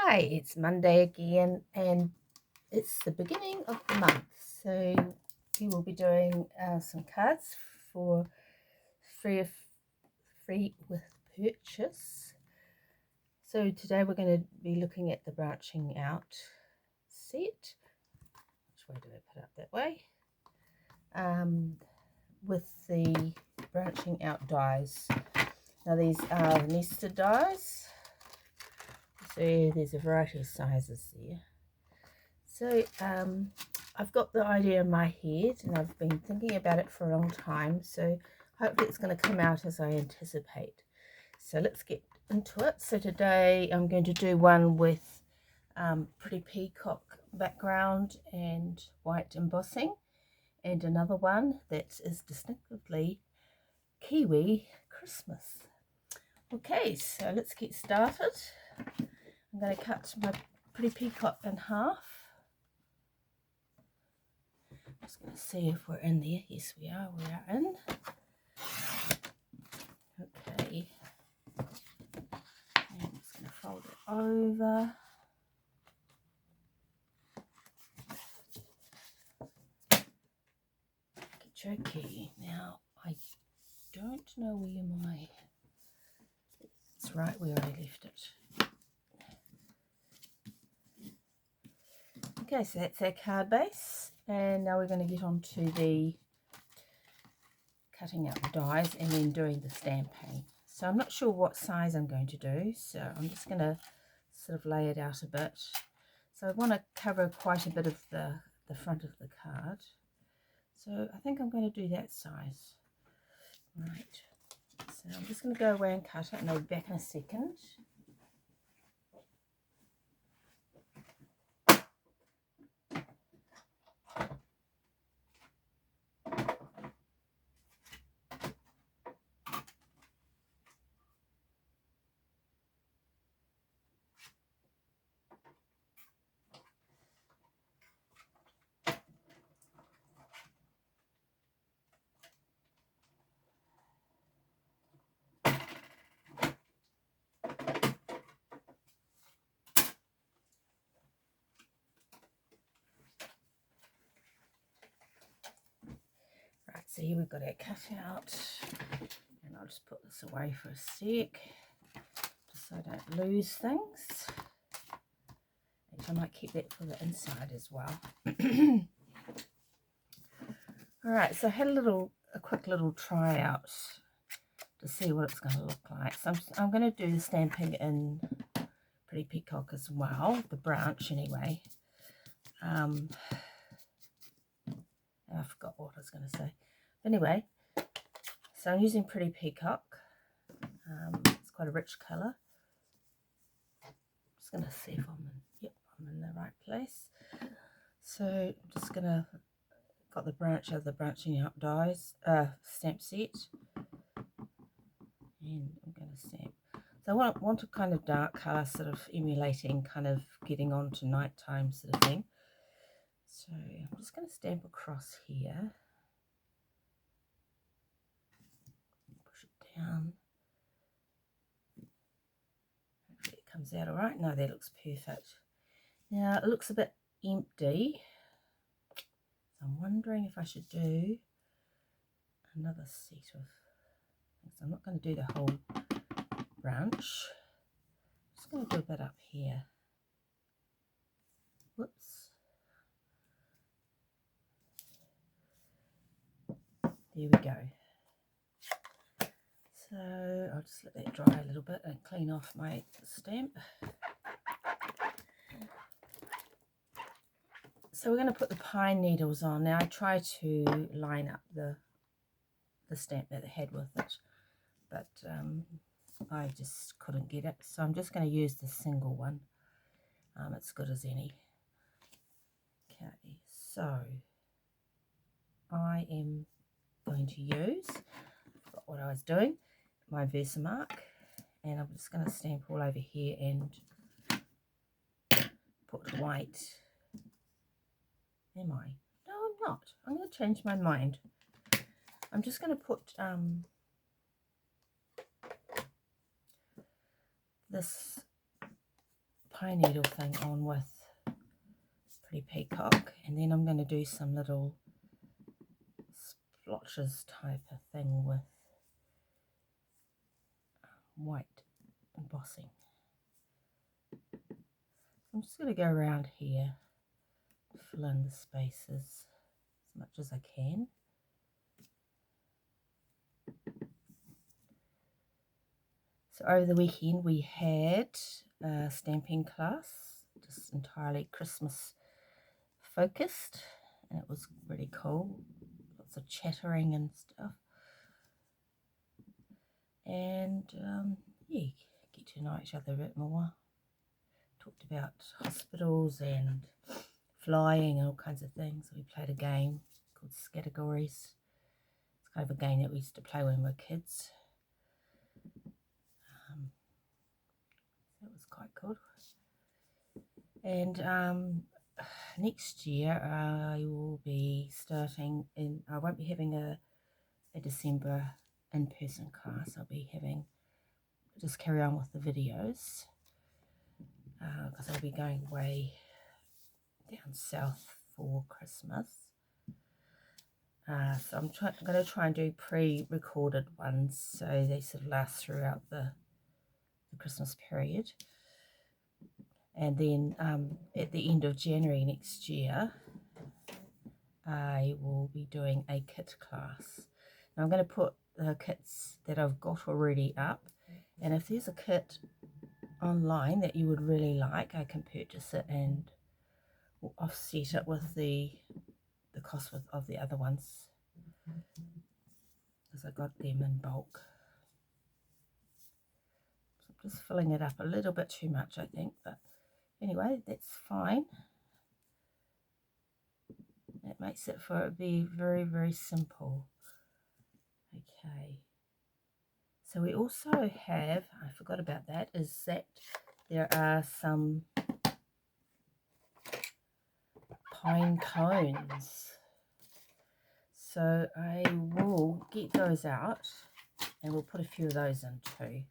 Hi, it's Monday again, and it's the beginning of the month, so we will be doing some cards for free with purchase. So today we're going to be looking at the branching out set. Which way do I put it up? That way. With the branching out dies. Now these are nested dies. So there's a variety of sizes there. So I've got the idea in my head and I've been thinking about it for a long time, so hopefully it's going to come out as I anticipate. So let's get into it. So today I'm going to do one with pretty peacock background and white embossing, and another one that is distinctively Kiwi Christmas. Okay, so let's get started. I'm going to cut my pretty peacock in half. Just going to see if we're in there. Yes, we are. We are in. Okay. And I'm just going to fold it over. Okay. Now, I don't know where my... It's right where I left it. Okay, so that's our card base. And now we're going to get on to the cutting out the dies and then doing the stamping. So I'm not sure what size I'm going to do, so I'm just going to sort of lay it out a bit. So I want to cover quite a bit of the front of the card, so I think I'm going to do that size. Right, so I'm just going to go away and cut it, and I'll be back in a second. Right, so here we've got our cut out, and I'll just put this away for a sec, just so I don't lose things. Actually, I might keep that for the inside as well. Alright, so I had a quick little try out to see what it's going to look like. So I'm going to do the stamping in pretty peacock as well, the branch anyway. I forgot what I was going to say. Anyway, so I'm using pretty peacock. It's quite a rich colour. Just going to see if I'm in the right place. So I'm just going to got the branch of the branching out dies stamp set, and I'm going to stamp. So I want a kind of dark colour, sort of emulating kind of getting on to nighttime sort of thing. So I'm just going to stamp across here, push it down. Hopefully it comes out all right. No, that looks perfect. Now it looks a bit empty, so I'm wondering if I should do another set of things. I'm not going to do the whole branch. I'm just going to do a bit up here. Whoops. There we go. So I'll just let that dry a little bit and clean off my stamp. So we're going to put the pine needles on. Now I try to line up the stamp that it had with it, but I just couldn't get it. So I'm just going to use the single one. It's good as any. Okay, so I am going to use, forgot what I was doing, my Versamark, and I'm just going to stamp all over here and put white. Am I? No, I'm not. I'm going to change my mind. I'm just going to put this pine needle thing on with Pretty Peacock, and then I'm going to do some little splotches type of thing with white embossing. I'm just going to go around here, fill in the spaces as much as I can. So over the weekend we had a stamping class, just entirely Christmas focused, and it was really cool. Lots of chattering and stuff. And yeah, get to know each other a bit more. Talked about hospitals and flying and all kinds of things. We played a game called Categories. It's kind of a game that we used to play when we were kids. That was quite good. And next year I will be starting in, I won't be having a December in-person class. I'll be having, just carry on with the videos, because I'll be going way down south for Christmas. So I'm going to try and do pre-recorded ones, so they sort of last throughout the Christmas period. And then at the end of January next year, I will be doing a kit class. Now I'm going to put the kits that I've got already up, and if there's a kit online that you would really like, I can purchase it and we'll offset it with the cost of the other ones, because I got them in bulk. So I'm just filling it up a little bit too much, I think, but anyway, that's fine. That makes it for it be very, very simple. Okay. So we also have, I forgot about that, is that there are some pine cones. So I will get those out and we'll put a few of those in too.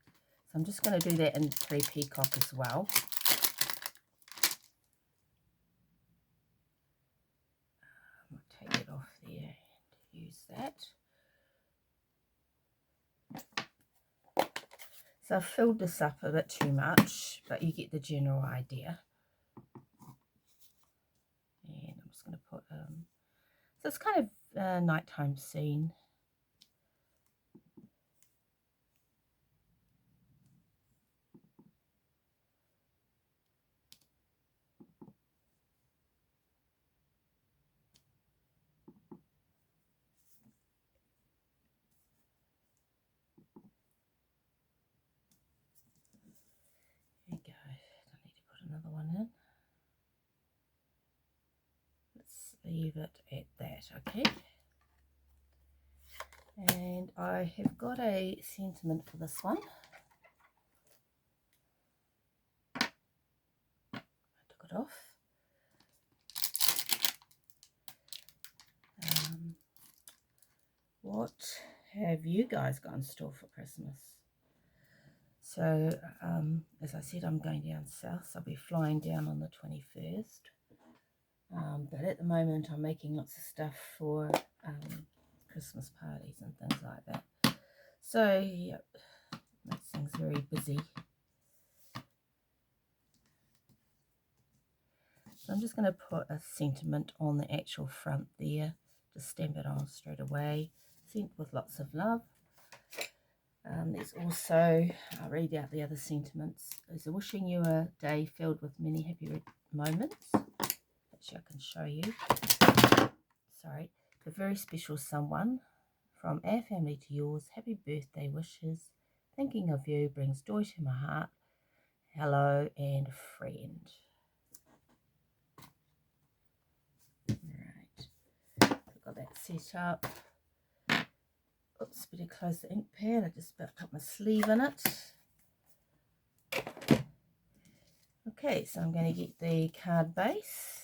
So I'm just going to do that in Pretty Peacock as well. I'll take it off there and use that. So I've filled this up a bit too much, but you get the general idea. And I'm just going to put, so it's kind of a nighttime scene. There we go. I need to put another one in. Let's leave it at that, okay? And I have got a sentiment for this one. I took it off. What have you guys got in store for Christmas? So, as I said, I'm going down south, so I'll be flying down on the 21st. But at the moment, I'm making lots of stuff for Christmas parties and things like that. So, yep, makes things very busy. So I'm just going to put a sentiment on the actual front there. Just stamp it on straight away. Sent with lots of love. There's also, I'll read out the other sentiments. There's a wishing you a day filled with many happy moments. Actually, I can show you. Sorry. To a very special someone, from our family to yours, happy birthday wishes. Thinking of you brings joy to my heart. Hello and friend. Right. I've got that set up. Oops, better close the ink pad. I just about put my sleeve in it. Okay, so I'm going to get the card base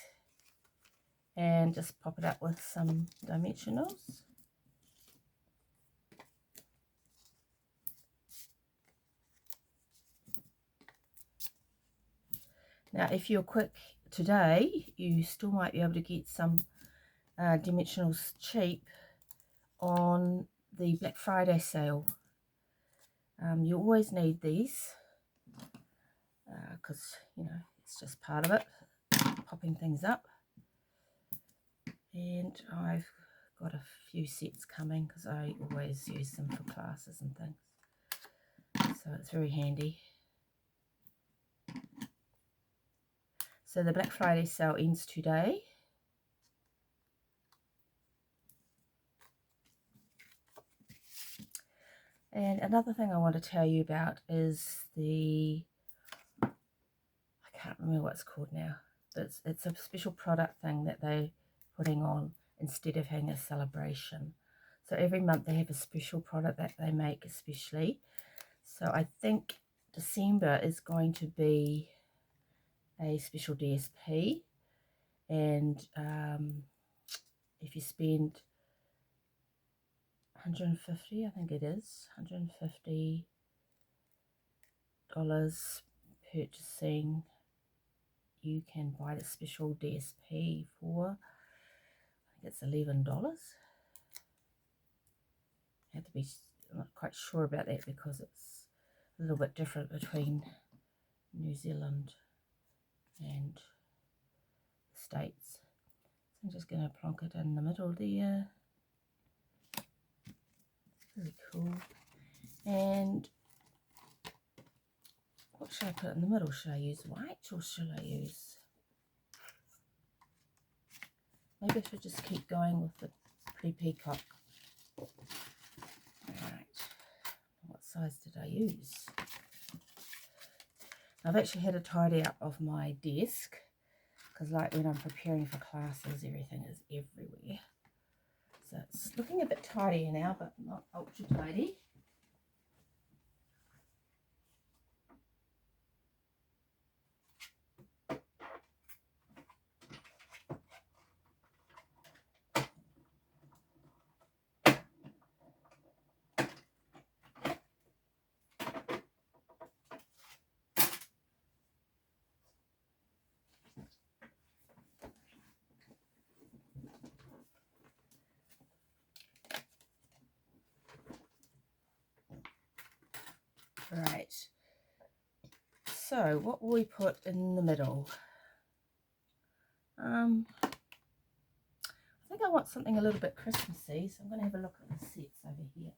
and just pop it up with some dimensionals. Now, if you're quick today, you still might be able to get some dimensionals cheap on the Black Friday sale. You always need these because, you know, it's just part of it, popping things up. And I've got a few sets coming because I always use them for classes and things. So it's very handy. So the Black Friday sale ends today. And another thing I want to tell you about is I can't remember what it's called now. It's a special product thing that they're putting on instead of having a celebration. So every month they have a special product that they make especially. So I think December is going to be a special DSP. And if you spend $150, I think it is, $150 purchasing, you can buy the special DSP for, I think it's $11. I have to be, I'm not quite sure about that because it's a little bit different between New Zealand and the States. So I'm just going to plonk it in the middle there. Very cool. And what should I put in the middle? Should I use white or should I use... Maybe I should just keep going with the Peacock. Alright. What size did I use? I've actually had a tidy up of my desk because, like, when I'm preparing for classes, everything is everywhere. So it's looking a bit tidier now, but not ultra tidy. Right, so what will we put in the middle? I think I want something a little bit Christmassy, so I'm going to have a look at the sets over here.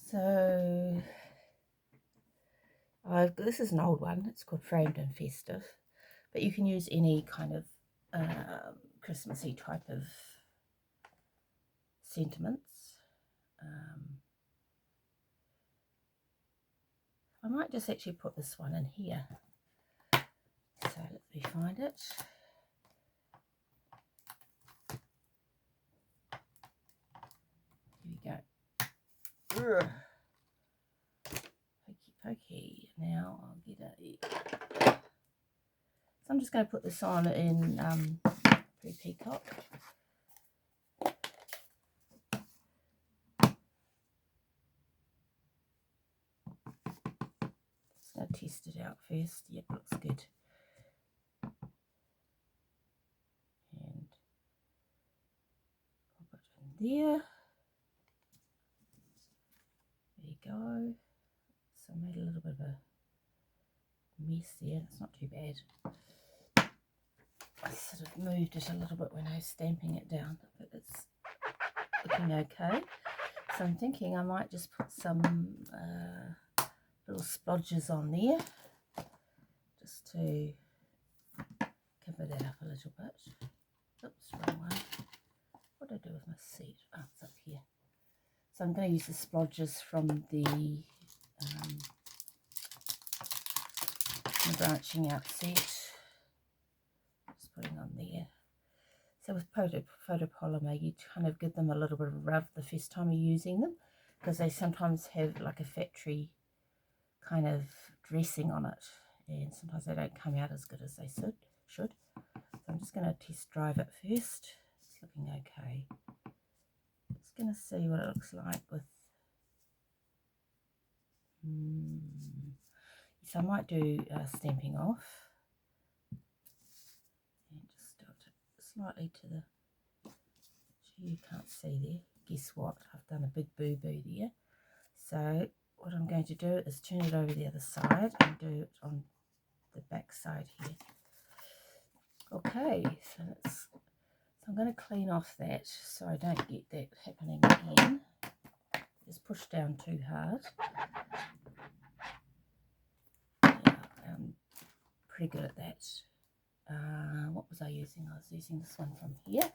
So this is an old one, it's called Framed and Festive, but you can use any kind of Christmassy type of sentiments. I might just actually put this one in here. So let me find it. Here we go. Ugh. Pokey pokey. Now I'll get a... So I'm just going to put this on in Peacock. Just going to test it out first. Yep, looks good. And pop it in there. There you go. So I made a little bit of a mess there. It's not too bad. I sort of moved it a little bit when I was stamping it down, but it's looking okay. So I'm thinking I might just put some little splodges on there just to cover that up a little bit. Oops, wrong one. What did I do with my seat? Oh, it's up here. So I'm going to use the splodges from the branching out set. Just putting on there. So with photopolymer, you kind of give them a little bit of a rub the first time you're using them, because they sometimes have like a factory kind of dressing on it, and sometimes they don't come out as good as they should. So I'm just going to test drive it first. It's looking okay. Just going to see what it looks like with... So I might do stamping off. And just do it slightly to the... You can't see there. Guess what? I've done a big boo-boo there. So what I'm going to do is turn it over the other side and do it on the back side here. Okay, so I'm going to clean off that so I don't get that happening again. Just push down too hard. Yeah, I'm pretty good at that. What was I using? I was using this one from here.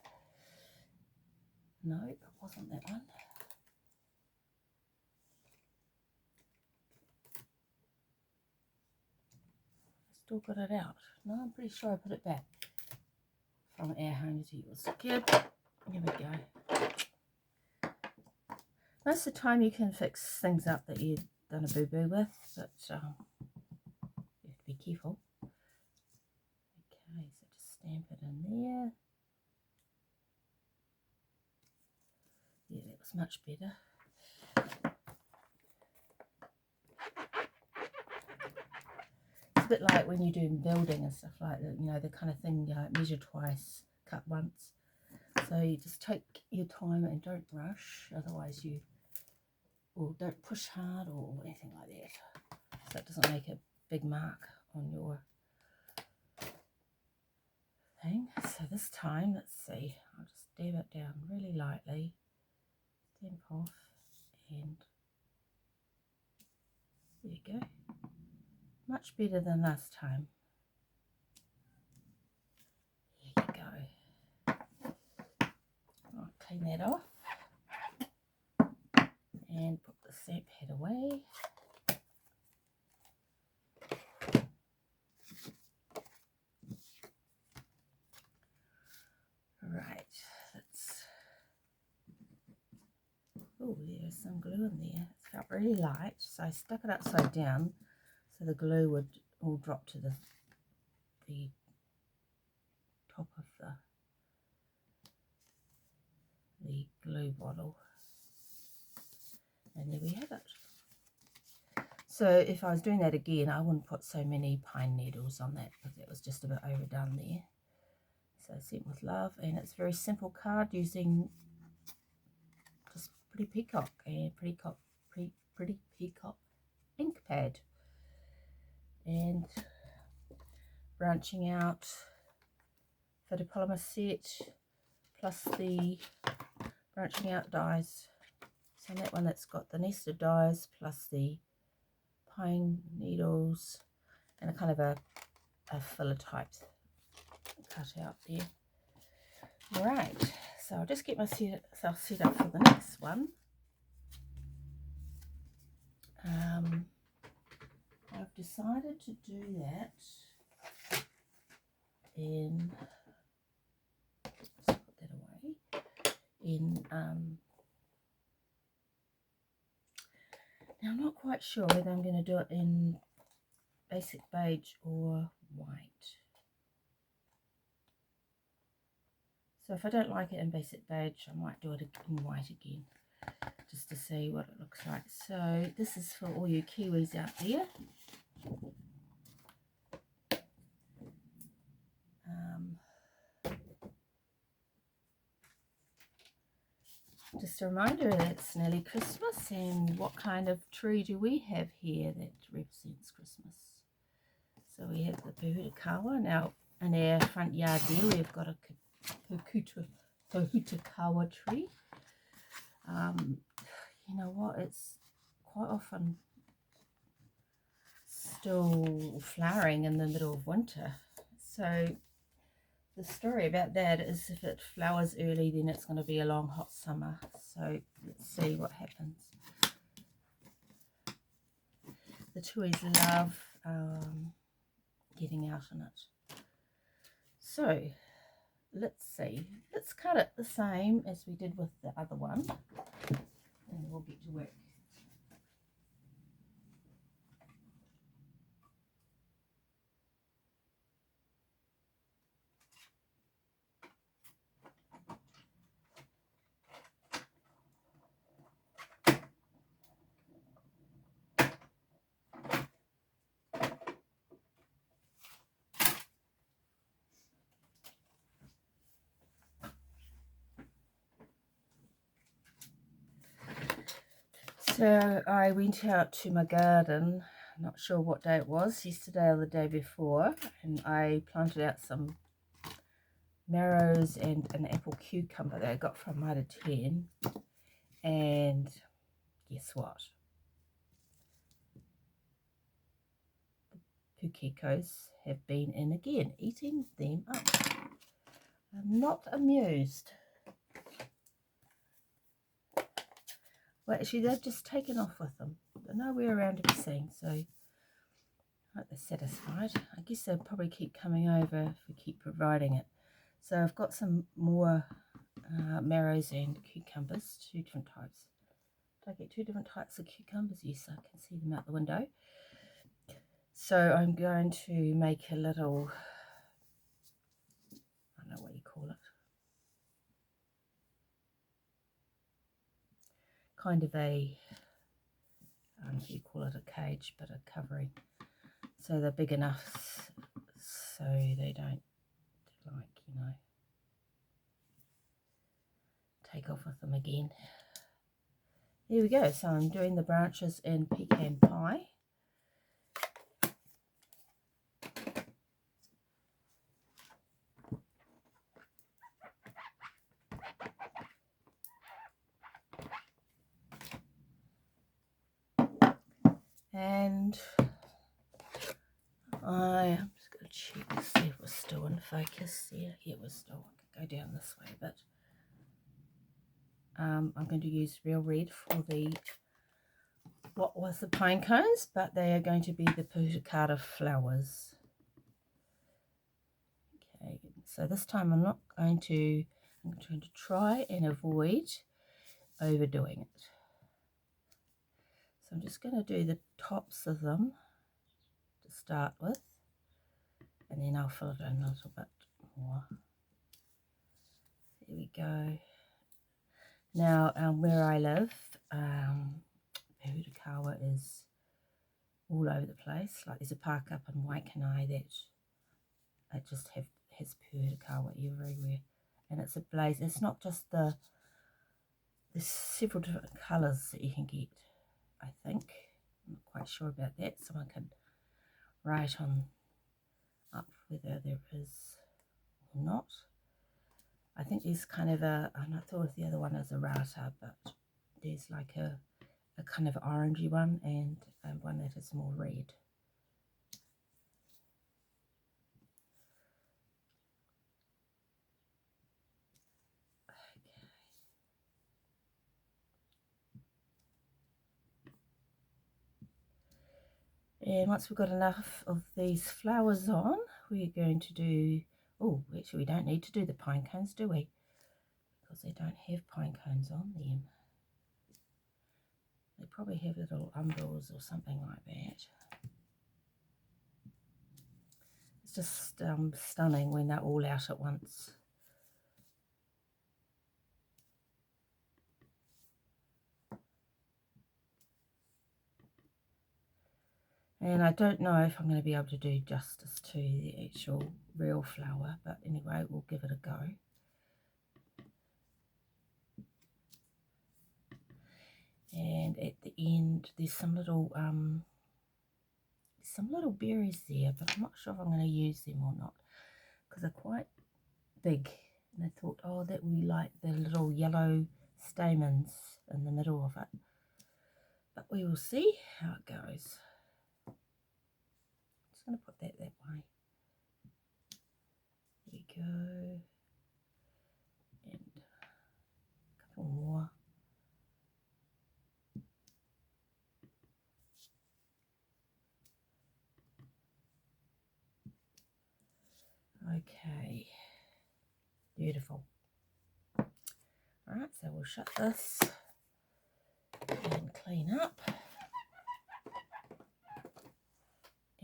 No, it wasn't that one. Still got it out. No, I'm pretty sure I put it back from our home to yours. Good. Here we go. Most of the time you can fix things up that you've done a boo-boo with, but you have to be careful. Okay, so just stamp it in there. Yeah, that was much better. It's a bit like when you do building and stuff like that, you know, the kind of thing, measure twice, cut once. So you just take your time and don't rush, otherwise you, or don't push hard or anything like that. So it doesn't make a big mark on your thing. So this time, let's see, I'll just dab it down really lightly, stamp off, and there you go. Much better than last time. There you go. I'll clean that off and put the stamp head away. Right, let's... Oh, there's some glue in there. It felt really light, so I stuck it upside down so the glue would all drop to the top of the glue bottle. And there we have it. So if I was doing that again, I wouldn't put so many pine needles on that because it was just a bit overdone there. So sent with love, and it's a very simple card using just pretty Peacock and pretty Peacock ink pad, and branching out photopolymer set plus the branching out dies. So that one that's got the nested dies plus the pine needles and a kind of a filler type cut out there. Right, so I'll just get myself set up for the next one. I've decided to do that in, let's put that away, in, now I'm not quite sure whether I'm going to do it in basic beige or white. So if I don't like it in basic beige, I might do it in white again, just to see what it looks like. So this is for all you Kiwis out there. Just a reminder that it's nearly Christmas, and what kind of tree do we have here that represents Christmas? So we have the Pahutakawa. Now in our front yard there we've got a Pahutakawa tree. You know what, it's quite often still flowering in the middle of winter. So the story about that is if it flowers early, then it's going to be a long hot summer. So let's see what happens. The tuis love getting out in it. So let's see. Let's cut it the same as we did with the other one, and we'll get to work. So I went out to my garden, not sure what day it was, yesterday or the day before, and I planted out some marrows and an apple cucumber that I got from Mitre 10. And guess what? The Peacocks have been in again, eating them up. I'm not amused. Well, actually, they've just taken off with them. They're nowhere around to be seen, so I hope they're satisfied. I guess they'll probably keep coming over if we keep providing it. So I've got some more marrows and cucumbers, 2 different types. Did I get 2 different types of cucumbers? Yes, I can see them out the window. So I'm going to make a little, I don't know what you call it, kind of a, I don't know if you call it a cage, but a covering. So they're big enough so they don't, like, you know, take off with them again. There we go. So I'm doing the branches in pecan pie. And I'm just going to check to see if we're still in focus. Yeah, we're still. I could go down this way, but I'm going to use real red for the what was the pine cones, but they are going to be the Peacock flowers. Okay, so this time I'm going to try and avoid overdoing it. So I'm just going to do the tops of them to start with, and then I'll fill it in a little bit more. There we go. Now, where I live, Peacock is all over the place. Like there's a park up in Waikanae that just has Peacock everywhere, and it's a blaze. It's not just there's several different colours that you can get, I think. I'm not quite sure about that. Someone can write on up whether there is or not. I think there's kind of a, I'm not sure if the other one is a rata, but there's like a kind of orangey one and one that is more red. And once we've got enough of these flowers on, we're going to do, oh, actually we don't need to do the pine cones, do we? Because they don't have pine cones on them. They probably have little umbels or something like that. It's just stunning when they're all out at once. And I don't know if I'm going to be able to do justice to the actual real flower, but anyway, we'll give it a go. And at the end, there's some little berries there, but I'm not sure if I'm going to use them or not because they're quite big. And I thought, oh, that would be like the little yellow stamens in the middle of it. But we will see how it goes. I'm just going to put that way. There we go. And a couple more. Okay, beautiful. All right, so we'll shut this and clean up,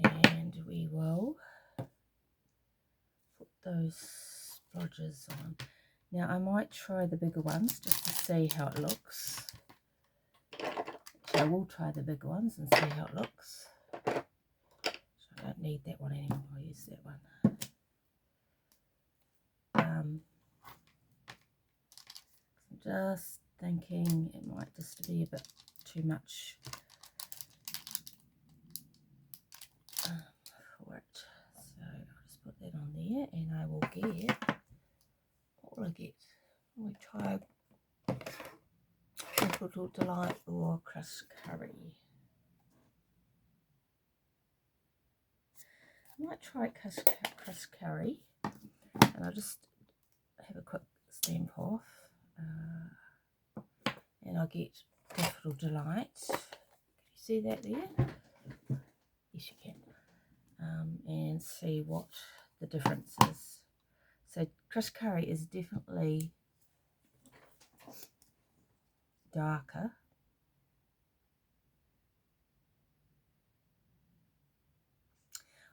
and we will put those splodges on. Now I might try the bigger ones just to see how it looks. So I will try the bigger ones and see how it looks. So I don't need that one anymore, I'll use that one. Just thinking it might just be a bit too much for it. So I'll just put that on there, and I will get, what will I get? We try Tropical Delight or Crust Curry. I might try crust curry, and I'll just have a quick stamp off, and I'll get Tropical Delight. Can you see that there? Yes, you can. And see what the difference is. So crust curry is definitely darker.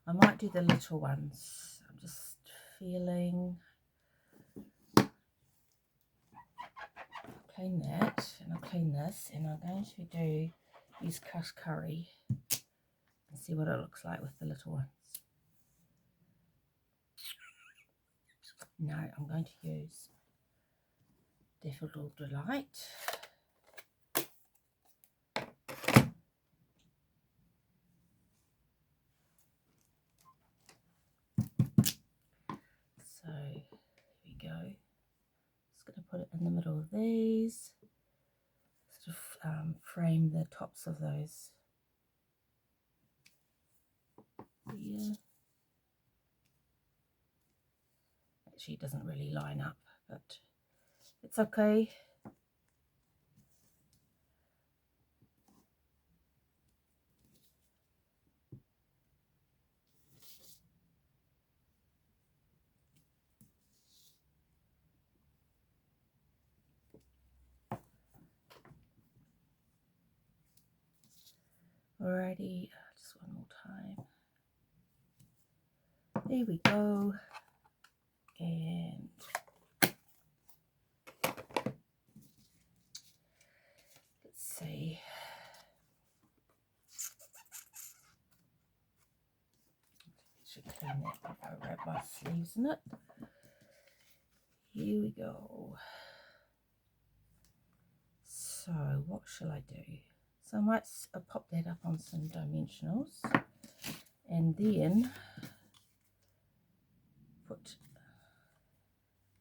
I might do the little ones. I'm just feeling. Clean that, and I'll clean this, and I'm going to use crust curry and see what it looks like with the little ones. No, I'm going to use Daffodil Delight. So here we go. Just going to put it in the middle of these, sort of frame the tops of those. Yeah. Actually, it doesn't really line up, but it's okay. Alrighty, just one more time. There we go. And let's see. Should clean that before I wrap my sleeves in it. Here we go. So what shall I do? So I might pop that up on some dimensionals, and then put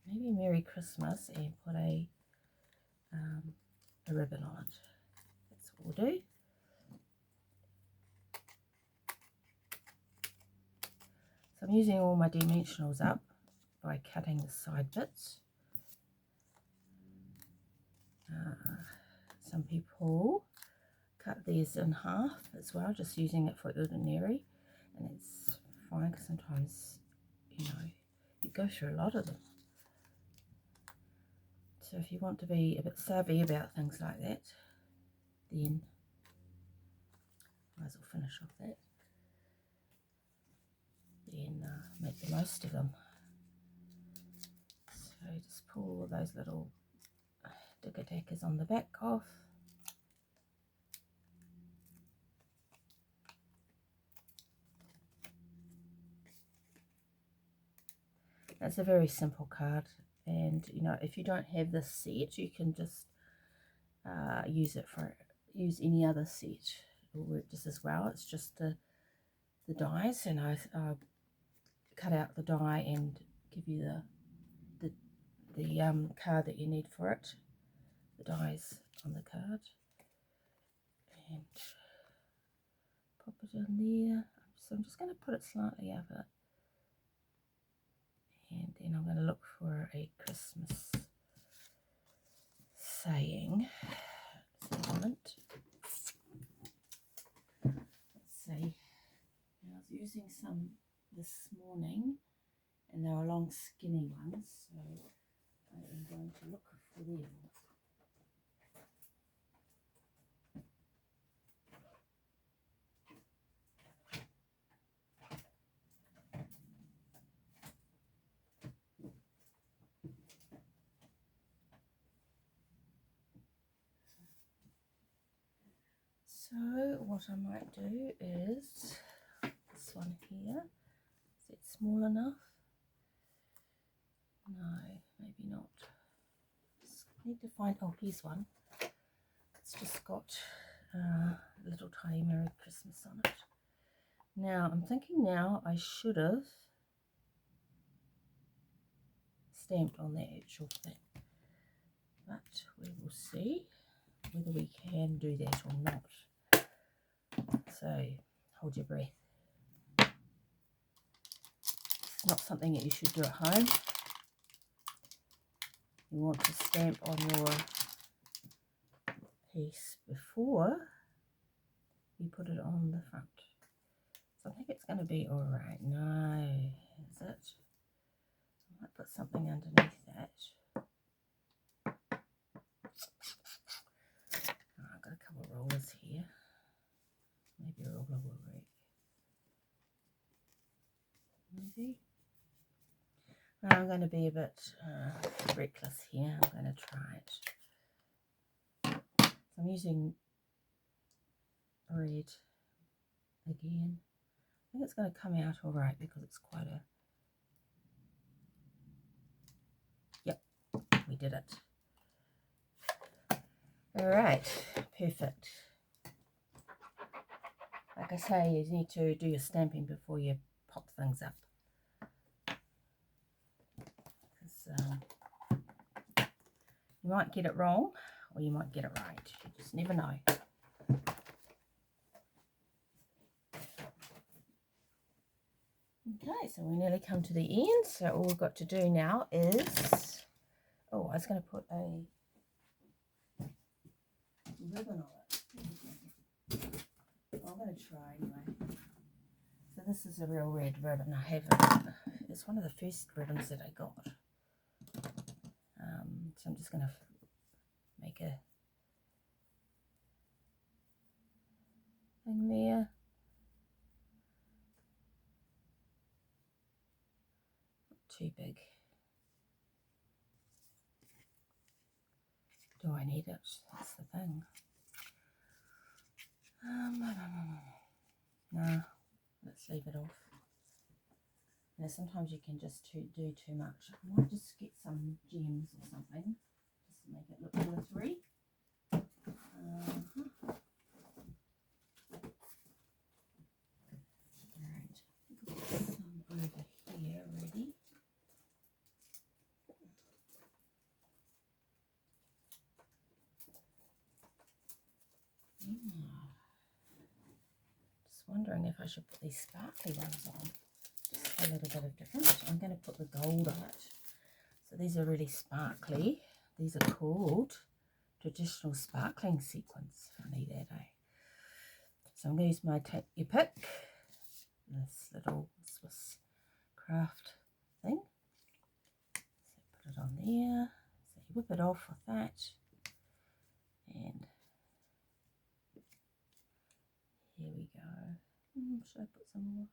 maybe Merry Christmas and put a ribbon on it. That's what we'll do. So I'm using all my dimensionals up by cutting the side bits. Some people cut these in half as well, just using it for ordinary, and it's fine because sometimes, you know, you go through a lot of them. So if you want to be a bit savvy about things like that, then might as well finish off that. Then make the most of them. So just pull all those little digger-dackers on the back off. That's a very simple card, and you know, if you don't have this set, you can just use any other set. It'll work just as well. It's just the dies, and I cut out the die and give you the card that you need for it. The dies on the card, and pop it in there. So I'm just going to put it slightly up it, and then I'm going to look for a Christmas saying. Just a moment. Let's see. I was using some this morning, and they were long skinny ones, so I am going to look for them. So what I might do is this one here. Is it small enough? No, maybe not. Just need to find, oh, here's one. It's just got little tiny Merry Christmas on it. Now, I'm thinking now I should have stamped on the actual thing, but we will see whether we can do that or not. So, hold your breath. It's not something that you should do at home. You want to stamp on your piece before you put it on the front. So I think it's going to be all right. No, is it? I might put something underneath that. Oh, I've got a couple of rollers here. Maybe a roller will work. Maybe. No, I'm going to be a bit reckless here. I'm going to try it. So I'm using red again. I think it's going to come out all right because it's quite a... Yep, we did it. All right, perfect. Like I say, you need to do your stamping before you pop things up. You might get it wrong or you might get it right. You just never know. Okay, so we nearly come to the end. So all we've got to do now is... Oh, I was going to put a ribbon on it. I'm going to try anyway. So this is a real red ribbon. I have it. It's one of the first ribbons that I got. So I'm just going to make a thing there. Not too big. Do I need it? That's the thing. No, let's leave it off. Now sometimes you can just do too much. I might just get some gems or something, just to make it look glittery. Right, I've got some over here ready. Just wondering if I should put these sparkly ones on. A little bit of difference. I'm going to put the gold on it. So these are really sparkly. These are called traditional sparkling sequins. Funny that, eh? So I'm going to use my take your pick, this little Swiss craft thing. So put it on there. So you whip it off with that. And here we go. Should I put some more?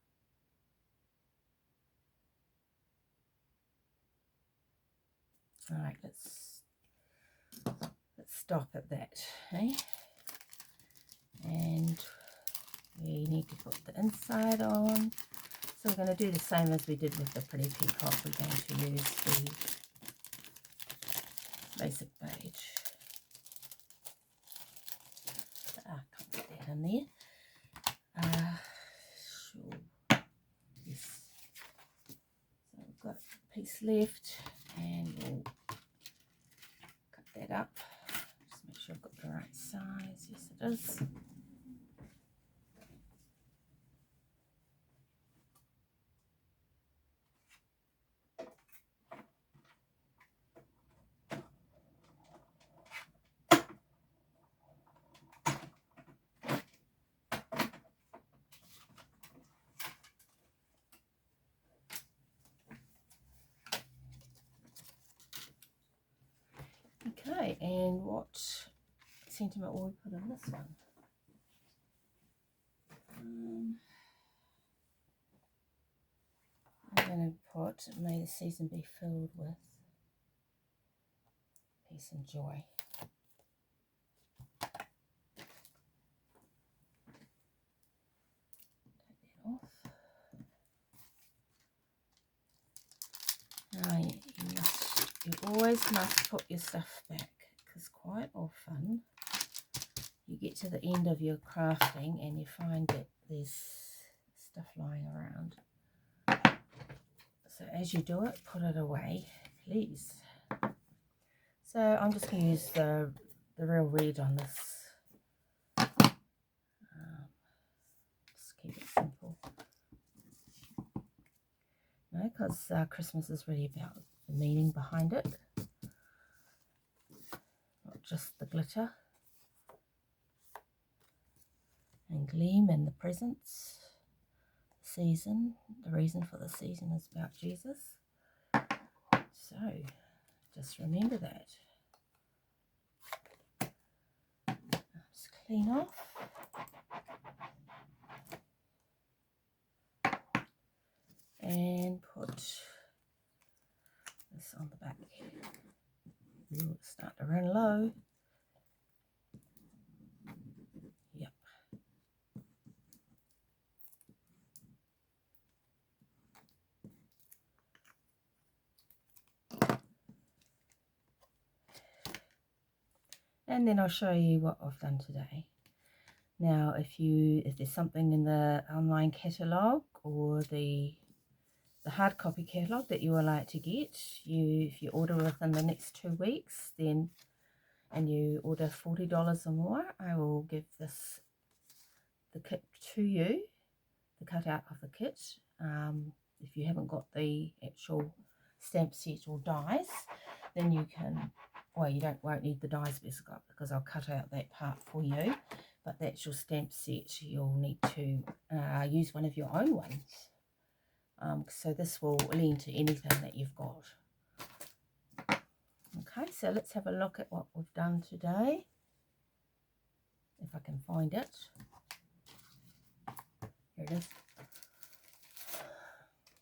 All right, let's stop at that, eh? And we need to put the inside on. So we're going to do the same as we did with the pretty peacock. We're going to use the basic beige. Can't put that in there. Sure. Yes. So we've got a piece left. And we'll cut that up. Just make sure I've got the right size. Yes, it is. Okay, and what sentiment will we put on this one? I'm going to put, may the season be filled with peace and joy. Take that off. Now you always must put your stuff back, because quite often you get to the end of your crafting and you find that there's stuff lying around. So as you do it, put it away, please. So I'm just going to use the real red on this. Just keep it simple. No, because Christmas is really about the meaning behind it, not just the glitter and gleam and the presents. The season, the reason for the season is about Jesus. So just remember that. Just clean off. And put this on the back. Ooh, it's starting to run low. Yep. And then I'll show you what I've done today. Now, if there's something in the online catalogue or the hard copy catalogue that you would like to get, if you order within the next 2 weeks, then and you order $40 or more, I will give the kit to you, the cutout of the kit. If you haven't got the actual stamp set or dies, then you can, well, you won't need the dies because I'll cut out that part for you, but the actual stamp set you'll need to use one of your own ones. So this will lend to anything that you've got. Okay, so let's have a look at what we've done today, if I can find it. Here it is.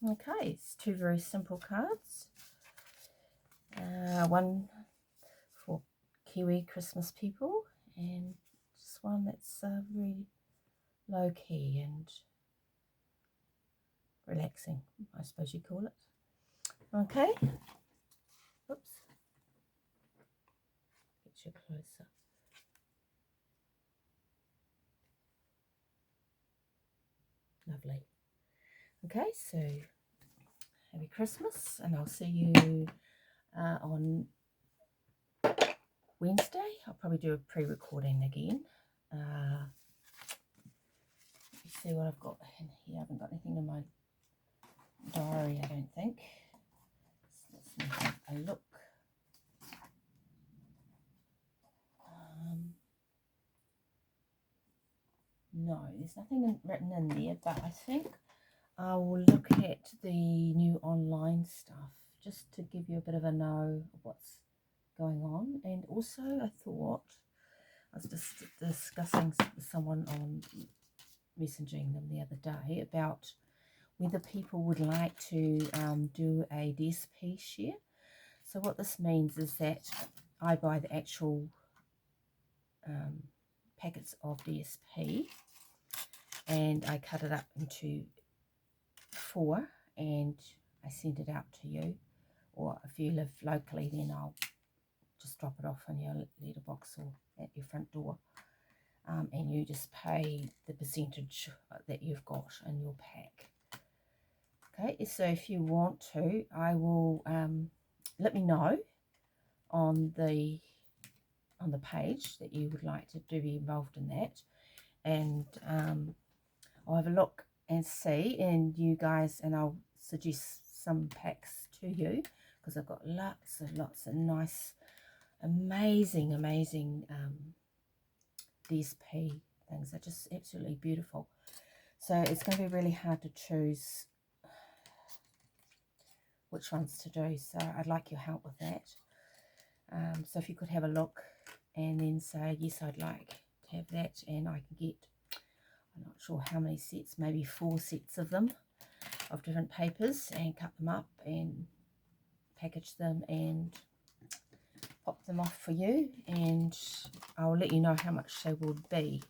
Okay, it's 2 very simple cards. One for Kiwi Christmas people, and just one that's very low key and relaxing, I suppose you call it. Okay. Oops. Get you closer. Lovely. Okay, so happy Christmas, and I'll see you on Wednesday. I'll probably do a pre-recording again. Let me see what I've got in here. I haven't got anything in my diary, I don't think. So let's have a look. No, there's nothing written in there, but I think I will look at the new online stuff just to give you a bit of a know of what's going on. And also I thought, I was just discussing with someone on messaging them the other day about whether people would like to do a DSP share. So what this means is that I buy the actual packets of DSP and I cut it up into 4 and I send it out to you, or if you live locally, then I'll just drop it off in your letterbox or at your front door, and you just pay the percentage that you've got in your pack. Okay, so if you want to, I will let me know on the page that you would like to be involved in that, and I'll have a look and see, and you guys, and I'll suggest some packs to you, because I've got lots of nice, amazing DSP things. They're just absolutely beautiful. So it's going to be really hard to choose which ones to do, so I'd like your help with that. So if you could have a look and then say, yes, I'd like to have that, and I can get, I'm not sure how many sets, maybe 4 sets of them, of different papers, and cut them up and package them and pop them off for you, and I'll let you know how much they would be.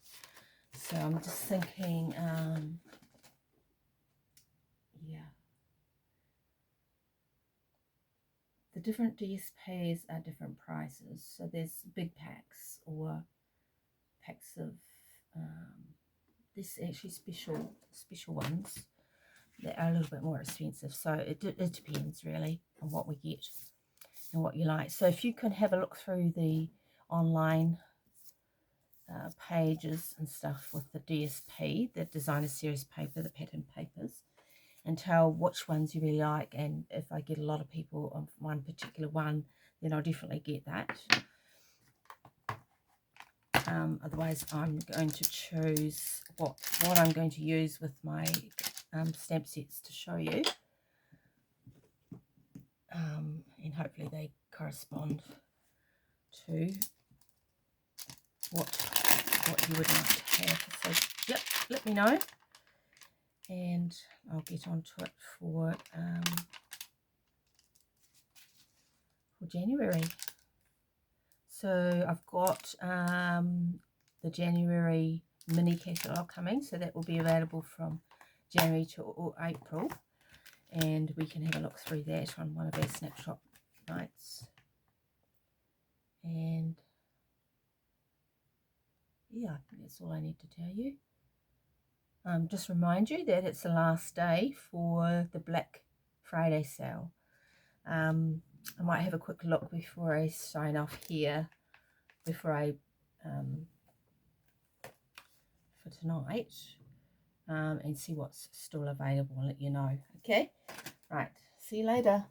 So I'm just thinking, yeah, the different DSPs are different prices. So there's big packs or packs of this actually special ones that are a little bit more expensive. So it depends really on what we get and what you like. So if you can have a look through the online pages and stuff with the DSP, the designer series paper, the pattern papers, and tell which ones you really like, and if I get a lot of people on one particular one, then I'll definitely get that. Otherwise I'm going to choose what I'm going to use with my stamp sets to show you, and hopefully they correspond to what you would like to have. So yep, let me know and I'll get onto it for January. So I've got the January mini catalogue coming, so that will be available from January to April, and we can have a look through that on one of our snapshot nights. And yeah, I think that's all I need to tell you. Just remind you that it's the last day for the Black Friday sale. I might have a quick look before I sign off here, before I for tonight, and see what's still available and let you know. Okay, right, see you later.